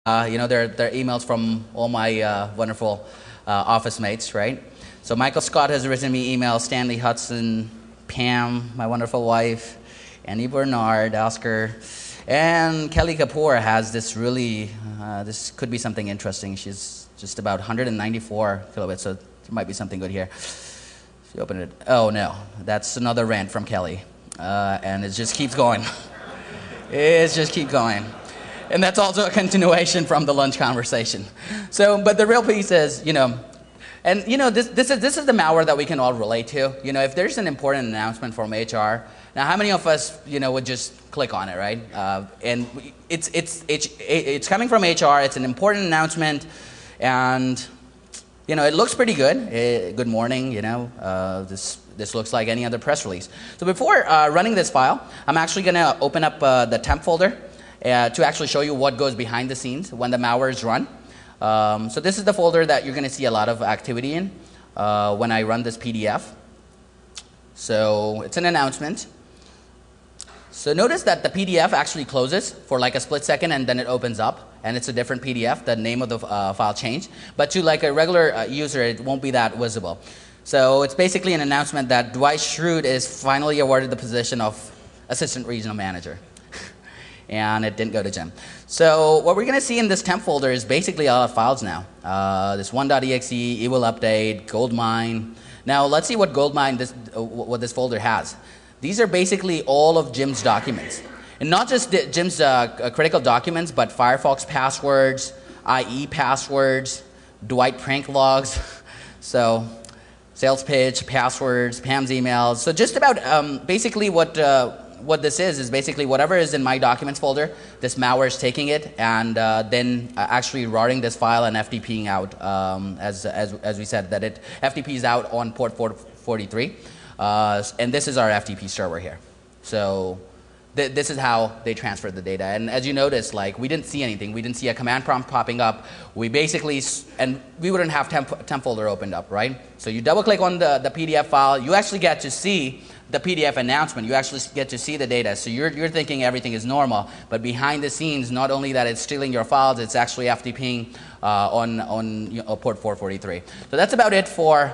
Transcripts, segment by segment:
They're emails from all my wonderful office mates, right? So Michael Scott has written me emails, Stanley Hudson, Pam, my wonderful wife, Annie Bernard, Oscar, and Kelly Kapoor has this really, this could be something interesting. She's just about 194 kilobits, so there might be something good here. If you open it, oh no, that's another rant from Kelly, and it just keeps going. It just keeps going. And that's also a continuation from the lunch conversation. So, but the real piece is, this is the malware that we can all relate to. If there's an important announcement from HR, now how many of us, would just click on it, right? And it's coming from HR. It's an important announcement, and it looks pretty good. Good morning, this looks like any other press release. So before running this file, I'm actually going to open up the temp folder to actually show you what goes behind the scenes when the malware is run. So this is the folder that you're going to see a lot of activity in when I run this PDF. So it's an announcement. So notice that the PDF actually closes for like a split second and then it opens up and it's a different PDF. The name of the file changed. But to like a regular user, it won't be that visible. So it's basically an announcement that Dwight Schrute is finally awarded the position of Assistant Regional Manager. And it didn't go to Jim. So what we're going to see in this temp folder is basically all our files now. This 1.exe, evil update, goldmine. Now let's see what goldmine, what this folder has. These are basically all of Jim's documents. And not just Jim's critical documents, but Firefox passwords, IE passwords, Dwight prank logs. So sales pitch, passwords, Pam's emails. So just about basically what this is basically whatever is in my documents folder, this malware is taking it and then actually routing this file and FTPing out, as we said, that it FTPs out on port 443. And this is our FTP server here. So this is how they transfer the data. And as you notice, like we didn't see anything. We didn't see a command prompt popping up. We basically, and we wouldn't have temp folder opened up, right? So you double click on the PDF file. You actually get to see the PDF announcement. You actually get to see the data. So you're thinking everything is normal, but behind the scenes, not only that it's stealing your files, it's actually FTPing on port 443. So that's about it for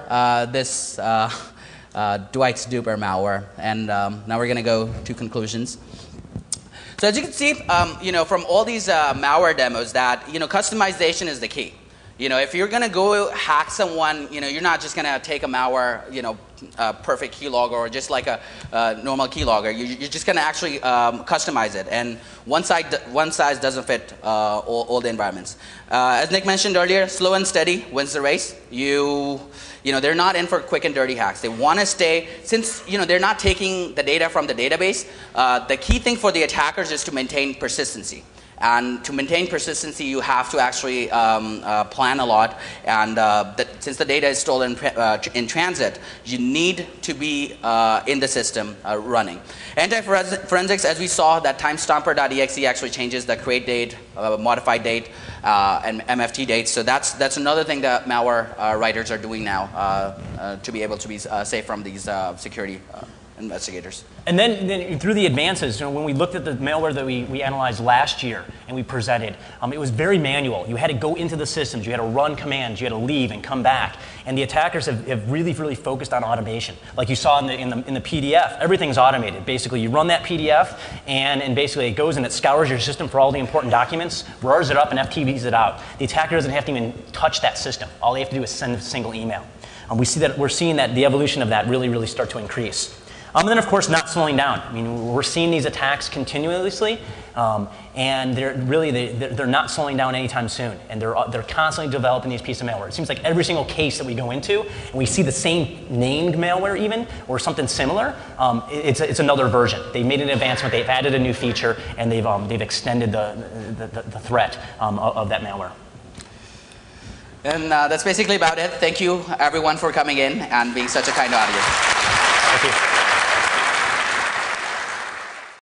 this Dwight's duper malware. And now we're going to go to conclusions. So as you can see, from all these malware demos, that customization is the key. If you're going to go hack someone, you're not just going to take a malware, perfect keylogger or just like a normal keylogger. You're just going to actually customize it. And one size doesn't fit all the environments. As Nick mentioned earlier, slow and steady wins the race. They're not in for quick and dirty hacks. They want to stay, since they're not taking the data from the database, the key thing for the attackers is to maintain persistency. And to maintain persistency, you have to actually plan a lot. And since the data is stolen in transit, you need to be in the system running. Anti-forensics, as we saw, that timestamper.exe actually changes the create date, modified date, and MFT date. So that's another thing that malware writers are doing now to be able to be safe from these security investigators. And then through the advances, when we looked at the malware that we analyzed last year and we presented, it was very manual. You had to go into the systems, you had to run commands, you had to leave and come back. And the attackers have really focused on automation. Like you saw in the PDF, everything's automated. Basically, you run that PDF and basically it goes and it scours your system for all the important documents, roars it up and FTPs it out. The attacker doesn't have to even touch that system. All they have to do is send a single email. We're seeing that the evolution of that really start to increase. And then, of course, not slowing down. I mean, we're seeing these attacks continuously, and they're not slowing down anytime soon. And they're constantly developing these pieces of malware. It seems like every single case that we go into, and we see the same named malware even, or something similar, it's another version. They made an advancement, they've added a new feature, and they've extended the threat of that malware. And that's basically about it. Thank you, everyone, for coming in and being such a kind audience. Thank you.